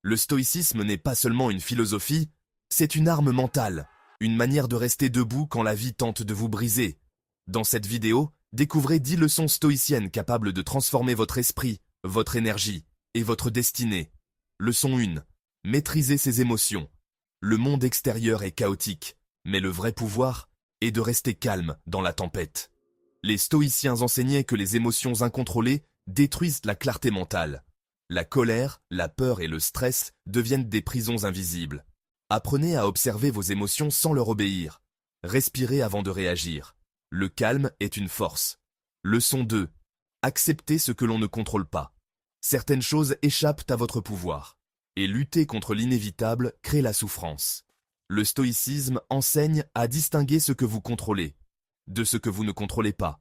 Le stoïcisme n'est pas seulement une philosophie, c'est une arme mentale, une manière de rester debout quand la vie tente de vous briser. Dans cette vidéo, découvrez 10 leçons stoïciennes capables de transformer votre esprit, votre énergie et votre destinée. Leçon 1. Maîtrisez ses émotions. Le monde extérieur est chaotique, mais le vrai pouvoir est de rester calme dans la tempête. Les stoïciens enseignaient que les émotions incontrôlées détruisent la clarté mentale. La colère, la peur et le stress deviennent des prisons invisibles. Apprenez à observer vos émotions sans leur obéir. Respirez avant de réagir. Le calme est une force. Leçon 2. Acceptez ce que l'on ne contrôle pas. Certaines choses échappent à votre pouvoir. Et lutter contre l'inévitable crée la souffrance. Le stoïcisme enseigne à distinguer ce que vous contrôlez de ce que vous ne contrôlez pas.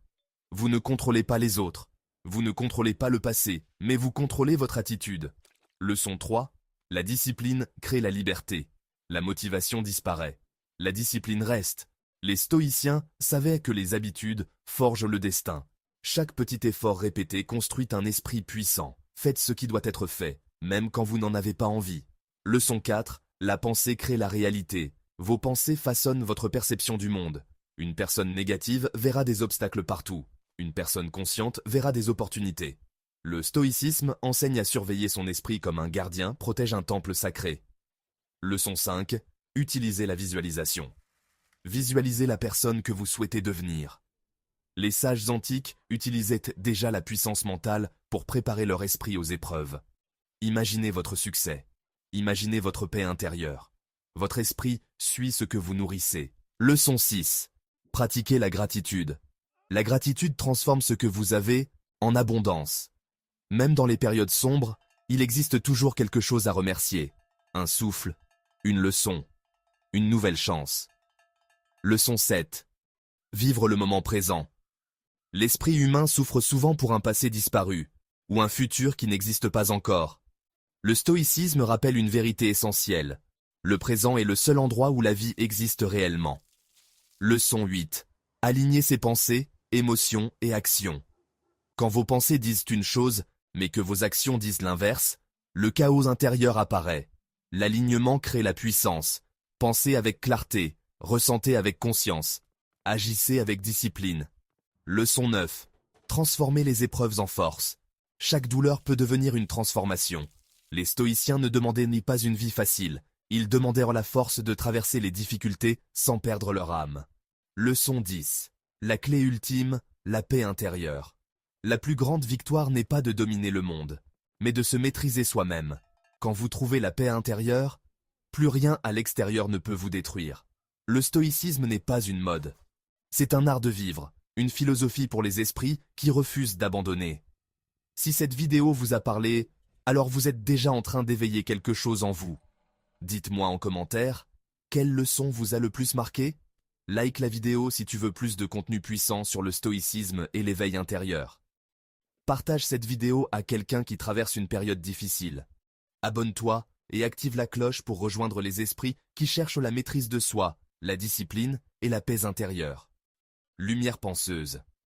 Vous ne contrôlez pas les autres. Vous ne contrôlez pas le passé, mais vous contrôlez votre attitude. Leçon 3. La discipline crée la liberté. La motivation disparaît. La discipline reste. Les stoïciens savaient que les habitudes forgent le destin. Chaque petit effort répété construit un esprit puissant. Faites ce qui doit être fait, même quand vous n'en avez pas envie. Leçon 4. La pensée crée la réalité. Vos pensées façonnent votre perception du monde. Une personne négative verra des obstacles partout. Une personne consciente verra des opportunités. Le stoïcisme enseigne à surveiller son esprit comme un gardien protège un temple sacré. Leçon 5. Utilisez la visualisation. Visualisez la personne que vous souhaitez devenir. Les sages antiques utilisaient déjà la puissance mentale pour préparer leur esprit aux épreuves. Imaginez votre succès. Imaginez votre paix intérieure. Votre esprit suit ce que vous nourrissez. Leçon 6. Pratiquez la gratitude. La gratitude transforme ce que vous avez en abondance. Même dans les périodes sombres, il existe toujours quelque chose à remercier. Un souffle, une leçon, une nouvelle chance. Leçon 7. Vivre le moment présent. L'esprit humain souffre souvent pour un passé disparu, ou un futur qui n'existe pas encore. Le stoïcisme rappelle une vérité essentielle. Le présent est le seul endroit où la vie existe réellement. Leçon 8. Alignez ses pensées, émotions et actions. Quand vos pensées disent une chose, mais que vos actions disent l'inverse, le chaos intérieur apparaît. L'alignement crée la puissance. Pensez avec clarté, ressentez avec conscience, agissez avec discipline. Leçon 9. Transformez les épreuves en force. Chaque douleur peut devenir une transformation. Les stoïciens ne demandaient ni pas une vie facile, ils demandèrent la force de traverser les difficultés sans perdre leur âme. Leçon 10. La clé ultime, la paix intérieure. La plus grande victoire n'est pas de dominer le monde, mais de se maîtriser soi-même. Quand vous trouvez la paix intérieure, plus rien à l'extérieur ne peut vous détruire. Le stoïcisme n'est pas une mode. C'est un art de vivre, une philosophie pour les esprits qui refusent d'abandonner. Si cette vidéo vous a parlé, alors vous êtes déjà en train d'éveiller quelque chose en vous. Dites-moi en commentaire, quelle leçon vous a le plus marqué? Like la vidéo si tu veux plus de contenu puissant sur le stoïcisme et l'éveil intérieur. Partage cette vidéo à quelqu'un qui traverse une période difficile. Abonne-toi et active la cloche pour rejoindre les esprits qui cherchent la maîtrise de soi, la discipline et la paix intérieure. Lumière penseuse.